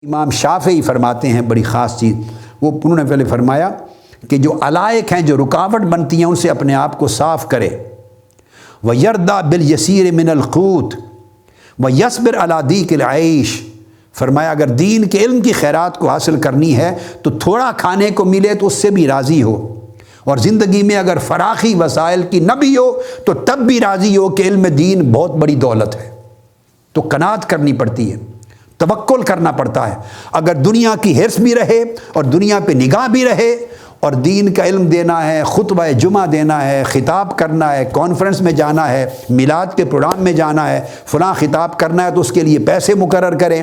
امام شافعی فرماتے ہیں بڑی خاص چیز، وہ انہوں نے پہلے فرمایا کہ جو علائق ہیں، جو رکاوٹ بنتی ہیں، ان سے اپنے آپ کو صاف کرے۔ وَيَرْضَى بِالْيَسِيرِ مِنَ الْقُوتِ وَيَصْبِرْ عَلَى ضِيقِ الْعَيْشِ۔ فرمایا اگر دین کے علم کی خیرات کو حاصل کرنی ہے تو تھوڑا کھانے کو ملے تو اس سے بھی راضی ہو، اور زندگی میں اگر فراخی وسائل کی نہ بھی ہو تو تب بھی راضی ہو کہ علم دین بہت بڑی دولت ہے۔ تو قناعت کرنی پڑتی ہے، توکل کرنا پڑتا ہے۔ اگر دنیا کی حرص بھی رہے اور دنیا پہ نگاہ بھی رہے اور دین کا علم دینا ہے، خطبہ جمعہ دینا ہے، خطاب کرنا ہے، کانفرنس میں جانا ہے، میلاد کے پروگرام میں جانا ہے، فلاں خطاب کرنا ہے تو اس کے لیے پیسے مقرر کریں،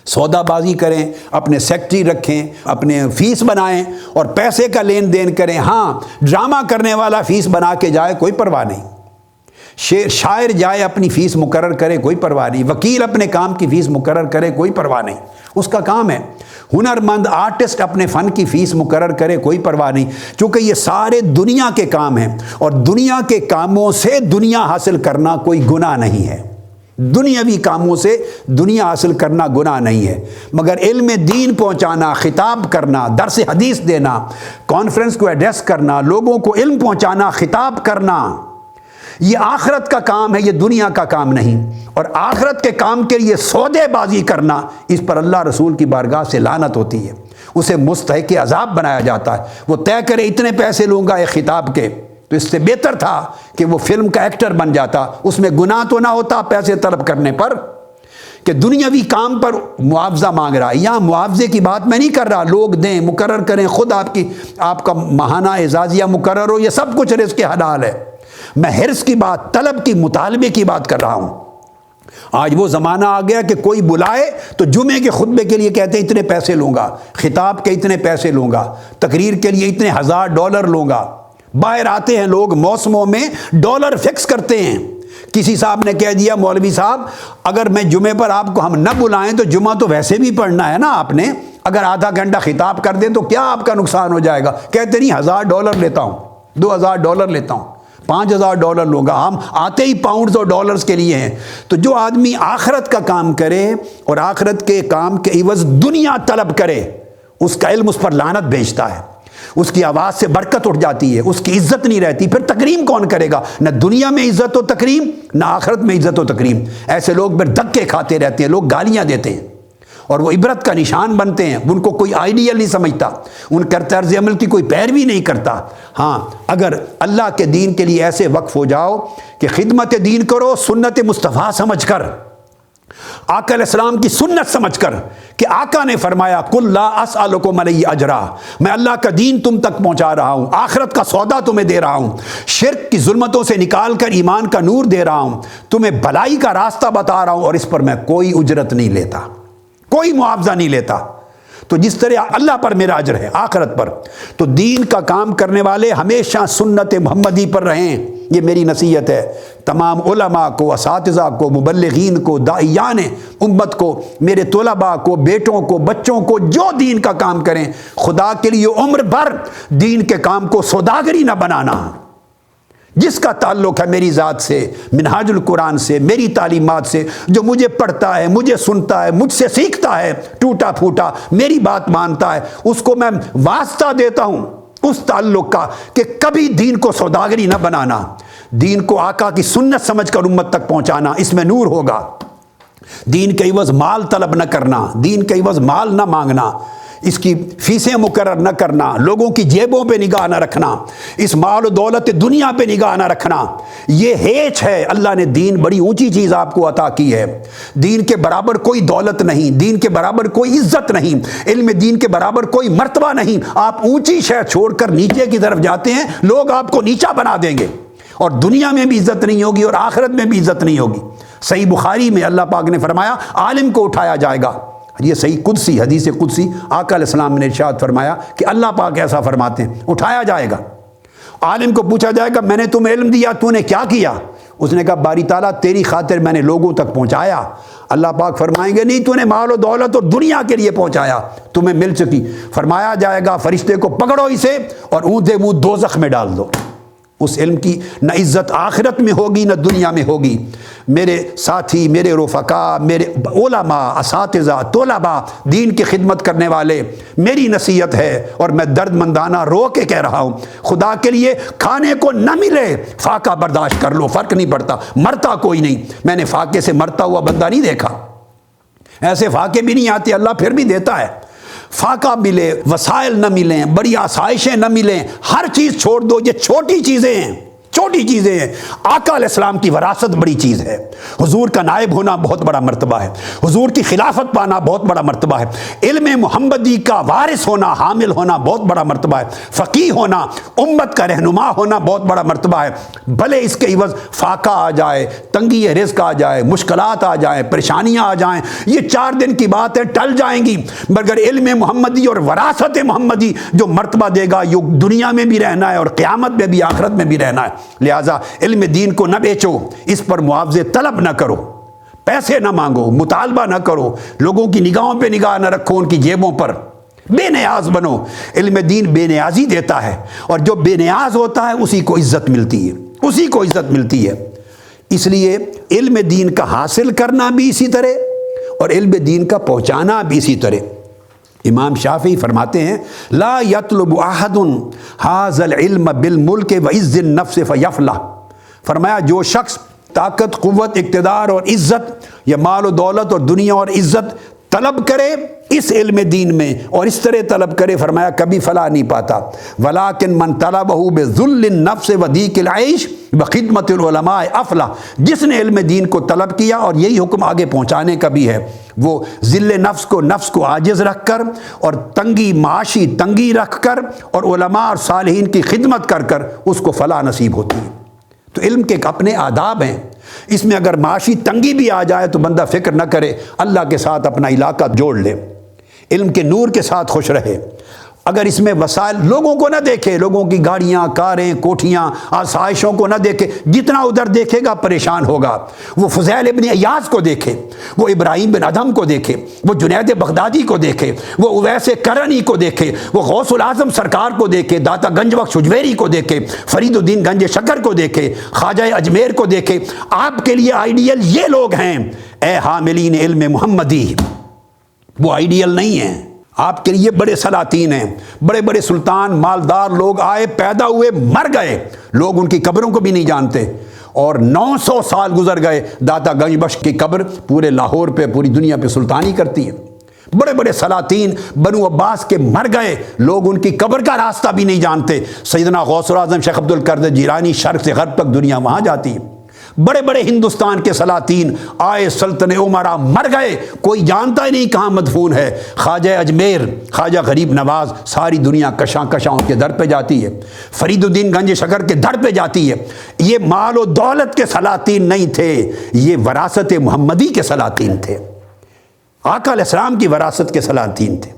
سودا بازی کریں، اپنے سیکٹری رکھیں، اپنے فیس بنائیں اور پیسے کا لین دین کریں۔ ہاں، ڈرامہ کرنے والا فیس بنا کے جائے کوئی پرواہ نہیں، شاعر جائے اپنی فیس مقرر کرے کوئی پرواہ نہیں، وکیل اپنے کام کی فیس مقرر کرے کوئی پرواہ نہیں، اس کا کام ہے۔ ہنرمند آرٹسٹ اپنے فن کی فیس مقرر کرے کوئی پرواہ نہیں، چونکہ یہ سارے دنیا کے کام ہیں اور دنیا کے کاموں سے دنیا حاصل کرنا کوئی گناہ نہیں ہے۔ دنیاوی کاموں سے دنیا حاصل کرنا گناہ نہیں ہے، مگر علم دین پہنچانا، خطاب کرنا، درس حدیث دینا، کانفرنس کو ایڈریس کرنا، لوگوں کو علم پہنچانا، خطاب کرنا، یہ آخرت کا کام ہے، یہ دنیا کا کام نہیں۔ اور آخرت کے کام کے لیے سودے بازی کرنا، اس پر اللہ رسول کی بارگاہ سے لعنت ہوتی ہے، اسے مستحق عذاب بنایا جاتا ہے۔ وہ طے کرے اتنے پیسے لوں گا ایک خطاب کے، تو اس سے بہتر تھا کہ وہ فلم کا ایکٹر بن جاتا، اس میں گناہ تو نہ ہوتا پیسے طلب کرنے پر، کہ دنیاوی کام پر معاوضہ مانگ رہا ہے۔ یہاں معاوضے کی بات میں نہیں کر رہا، لوگ دیں، مقرر کریں، خود آپ کا ماہانہ اعزازیہ مقرر ہو، یہ سب کچھ رزق حلال ہے۔ میں حرص کی بات، طلب کی، مطالبے کی بات کر رہا ہوں۔ آج وہ زمانہ آ گیا کہ کوئی بلائے تو جمعے کے خطبے کے لیے کہتے ہیں اتنے پیسے لوں گا، خطاب کے اتنے پیسے لوں گا، تقریر کے لیے اتنے $1000 لوں گا۔ باہر آتے ہیں لوگ موسموں میں ڈالر فکس کرتے ہیں۔ کسی صاحب نے کہہ دیا مولوی صاحب اگر میں جمعے پر آپ کو ہم نہ بلائیں تو جمعہ تو ویسے بھی پڑھنا ہے نا آپ نے، اگر آدھا گھنٹہ خطاب کر دیں تو کیا آپ کا نقصان ہو جائے گا؟ کہتے نہیں $1000 لیتا ہوں، $2000 لیتا ہوں، $5000 لوں گا۔ ہم آتے ہی پاؤنڈز اور ڈالرز کے لیے ہیں۔ تو جو آدمی آخرت کا کام کرے اور آخرت کے کام کے عوض دنیا طلب کرے، اس کا علم اس پر لعنت بھیجتا ہے، اس کی آواز سے برکت اٹھ جاتی ہے، اس کی عزت نہیں رہتی۔ پھر تکریم کون کرے گا؟ نہ دنیا میں عزت و تکریم، نہ آخرت میں عزت و تکریم۔ ایسے لوگ پھر دھکے کھاتے رہتے ہیں، لوگ گالیاں دیتے ہیں اور وہ عبرت کا نشان بنتے ہیں، ان کو کوئی آئیڈیل نہیں سمجھتا، ان کا طرز عمل کی کوئی پیروی نہیں کرتا۔ ہاں، اگر اللہ کے دین کے لیے ایسے وقف ہو جاؤ کہ خدمت دین کرو سنت مصطفیٰ سمجھ کر، آقا علیہ السلام کی سنت سمجھ کر، کہ آقا نے فرمایا قُلْ لَا أَسْأَلُكُمْ عَلَيْهِ أَجْرًا، میں اللہ کا دین تم تک پہنچا رہا ہوں، آخرت کا سودا تمہیں دے رہا ہوں، شرک کی ظلمتوں سے نکال کر ایمان کا نور دے رہا ہوں، تمہیں بھلائی کا راستہ بتا رہا ہوں، اور اس پر میں کوئی اجرت نہیں لیتا، کوئی معاوضہ نہیں لیتا۔ تو جس طرح اللہ پر میرا اجر ہے آخرت پر، تو دین کا کام کرنے والے ہمیشہ سنت محمدی پر رہیں۔ یہ میری نصیحت ہے تمام علماء کو، اساتذہ کو، مبلغین کو، داعیان امت کو، میرے طلباء کو، بیٹوں کو، بچوں کو، جو دین کا کام کریں، خدا کے لیے عمر بھر دین کے کام کو سوداگری نہ بنانا۔ جس کا تعلق ہے میری ذات سے، منہاج القرآن سے، میری تعلیمات سے، جو مجھے پڑھتا ہے، مجھے سنتا ہے، مجھ سے سیکھتا ہے، ٹوٹا پھوٹا میری بات مانتا ہے، اس کو میں واسطہ دیتا ہوں اس تعلق کا کہ کبھی دین کو سوداگری نہ بنانا، دین کو آقا کی سنت سمجھ کر امت تک پہنچانا، اس میں نور ہوگا۔ دین کے عوض مال طلب نہ کرنا، دین کے عوض مال نہ مانگنا، اس کی فیسیں مقرر نہ کرنا، لوگوں کی جیبوں پہ نگاہ نہ رکھنا، اس مال و دولت دنیا پہ نگاہ نہ رکھنا، یہ ہیچ ہے۔ اللہ نے دین بڑی اونچی چیز آپ کو عطا کی ہے، دین کے برابر کوئی دولت نہیں، دین کے برابر کوئی عزت نہیں، علم دین کے برابر کوئی مرتبہ نہیں۔ آپ اونچی شے چھوڑ کر نیچے کی طرف جاتے ہیں، لوگ آپ کو نیچا بنا دیں گے، اور دنیا میں بھی عزت نہیں ہوگی اور آخرت میں بھی عزت نہیں ہوگی۔ صحیح بخاری میں اللہ پاک نے فرمایا عالم کو اٹھایا جائے گا، یہ صحیح قدسی حدیث قدسی، آقا علیہ السلام نے ارشاد فرمایا کہ اللہ پاک ایسا فرماتے ہیں، اٹھایا جائے گا، عالم کو پوچھا جائے گا میں نے تمہیں علم دیا، تو نے کیا کیا؟ اس نے کہا باری تعالیٰ تیری خاطر میں نے لوگوں تک پہنچایا۔ اللہ پاک فرمائیں گے نہیں، تو نے مال و دولت اور دنیا کے لیے پہنچایا، تمہیں مل چکی۔ فرمایا جائے گا فرشتے کو پکڑو اسے اور اونھے منہ دوزخ میں ڈال دو۔ اس علم کی نہ عزت آخرت میں ہوگی نہ دنیا میں ہوگی۔ میرے ساتھی، میرے رفقا، میرے علماء، اساتذہ، طلباء، دین کی خدمت کرنے والے، میری نصیحت ہے اور میں درد مندانہ رو کے کہہ رہا ہوں، خدا کے لیے کھانے کو نہ ملے فاقہ برداشت کر لو، فرق نہیں پڑتا، مرتا کوئی نہیں۔ میں نے فاقے سے مرتا ہوا بندہ نہیں دیکھا، ایسے فاقے بھی نہیں آتے، اللہ پھر بھی دیتا ہے۔ فاقہ ملے، وسائل نہ ملیں، بڑی آسائشیں نہ ملیں، ہر چیز چھوڑ دو، یہ چھوٹی چیزیں ہیں، چھوٹی چیزیں ہیں۔ آقا علیہ السلام کی وراثت بڑی چیز ہے، حضور کا نائب ہونا بہت بڑا مرتبہ ہے، حضور کی خلافت پانا بہت بڑا مرتبہ ہے، علم محمدی کا وارث ہونا، حامل ہونا بہت بڑا مرتبہ ہے، فقیہ ہونا، امت کا رہنما ہونا بہت بڑا مرتبہ ہے۔ بھلے اس کے عوض فاقہ آ جائے، تنگی رزق آ جائے، مشکلات آ جائیں، پریشانیاں آ جائیں، یہ 4 دن کی بات ہے، ٹل جائیں گی، مگر علم محمدی اور وراثت محمدی جو مرتبہ دے گا، یہ دنیا میں بھی رہنا ہے اور قیامت میں بھی، آخرت میں بھی رہنا ہے۔ لہٰذا علم دین کو نہ بیچو، اس پر معاوضے طلب نہ کرو، پیسے نہ مانگو، مطالبہ نہ کرو، لوگوں کی نگاہوں پہ نگاہ نہ رکھو، ان کی جیبوں پر، بے نیاز بنو۔ علم دین بے نیازی دیتا ہے، اور جو بے نیاز ہوتا ہے اسی کو عزت ملتی ہے، اسی کو عزت ملتی ہے۔ اس لیے علم دین کا حاصل کرنا بھی اسی طرح اور علم دین کا پہنچانا بھی اسی طرح۔ امام شافعی فرماتے ہیں لا یطلب احد ھذا العلم بالملک وعز النفس فیفلح، فرمایا جو شخص طاقت، قوت، اقتدار اور عزت یا مال و دولت اور دنیا اور عزت طلب کرے اس علم دین میں اور اس طرح طلب کرے، فرمایا کبھی فلاح نہیں پاتا۔ ولیکن من طلبہ بذل النفس وضیق العیش بخدمت العلماء افلح، جس نے علم دین کو طلب کیا اور یہی حکم آگے پہنچانے کا بھی ہے، وہ ذل نفس کو عاجز رکھ کر اور تنگی، معاشی تنگی رکھ کر اور علماء اور صالحین کی خدمت کر کر اس کو فلاح نصیب ہوتی ہے۔ تو علم کے اپنے آداب ہیں، اس میں اگر معاشی تنگی بھی آ جائے تو بندہ فکر نہ کرے، اللہ کے ساتھ اپنا علاقہ جوڑ لے، علم کے نور کے ساتھ خوش رہے۔ اگر اس میں وسائل لوگوں کو نہ دیکھے، لوگوں کی گاڑیاں، کاریں، کوٹھیاں، آسائشوں کو نہ دیکھے، جتنا ادھر دیکھے گا پریشان ہوگا۔ وہ فضیل ابن عیاض کو دیکھے، وہ ابراہیم بن ادھم کو دیکھے، وہ جنید بغدادی کو دیکھے، وہ اویس کرنی کو دیکھے، وہ غوث العظم سرکار کو دیکھے، داتا گنج بخش حجویری کو دیکھے، فرید الدین گنج شکر کو دیکھے، خواجہ اجمیر کو دیکھے۔ آپ کے لیے آئیڈیل یہ لوگ ہیں، اے حاملین علم محمدی، وہ آئیڈیل نہیں ہیں۔ آپ کے لیے بڑے سلاطین ہیں، بڑے بڑے سلطان، مالدار لوگ آئے، پیدا ہوئے، مر گئے، لوگ ان کی قبروں کو بھی نہیں جانتے، اور 900 سال گزر گئے، داتا گنج بخش کی قبر پورے لاہور پہ، پوری دنیا پہ سلطانی کرتی ہے۔ بڑے بڑے سلاطین بنو عباس کے مر گئے، لوگ ان کی قبر کا راستہ بھی نہیں جانتے۔ سیدنا غوث العظم شیخ عبد القادر جیلانی، شرق سے غرب تک دنیا وہاں جاتی ہے۔ بڑے بڑے ہندوستان کے سلاطین آئے، سلطن عمرہ، مر گئے، کوئی جانتا ہی نہیں کہاں مدفون ہے۔ خواجہ اجمیر، خواجہ غریب نواز، ساری دنیا کشاں کشاں ان کے در پہ جاتی ہے، فرید الدین گنج شکر کے در پہ جاتی ہے۔ یہ مال و دولت کے سلاطین نہیں تھے، یہ وراثت محمدی کے سلاطین تھے، آقا علیہ السلام کی وراثت کے سلاطین تھے۔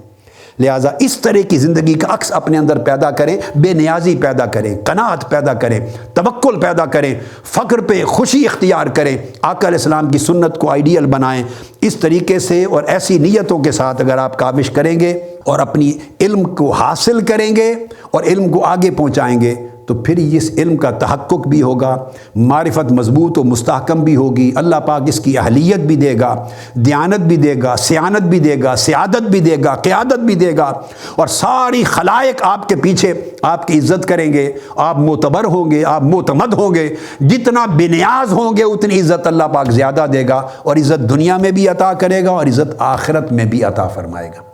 لہٰذا اس طرح کی زندگی کا عکس اپنے اندر پیدا کریں، بے نیازی پیدا کریں، قناعت پیدا کریں، توکل پیدا کریں، فقر پہ خوشی اختیار کریں، آقا علیہ السلام کی سنت کو آئیڈیل بنائیں۔ اس طریقے سے اور ایسی نیتوں کے ساتھ اگر آپ کاوش کریں گے اور اپنی علم کو حاصل کریں گے اور علم کو آگے پہنچائیں گے تو پھر اس علم کا تحقق بھی ہوگا، معرفت مضبوط و مستحکم بھی ہوگی، اللہ پاک اس کی اہلیت بھی دے گا، دیانت بھی دے گا، سیانت بھی دے گا، سیادت بھی دے گا، قیادت بھی دے گا، اور ساری خلائق آپ کے پیچھے آپ کی عزت کریں گے، آپ معتبر ہوں گے، آپ معتمد ہوں گے۔ جتنا بے نیاز ہوں گے اتنی عزت اللہ پاک زیادہ دے گا، اور عزت دنیا میں بھی عطا کرے گا اور عزت آخرت میں بھی عطا فرمائے گا۔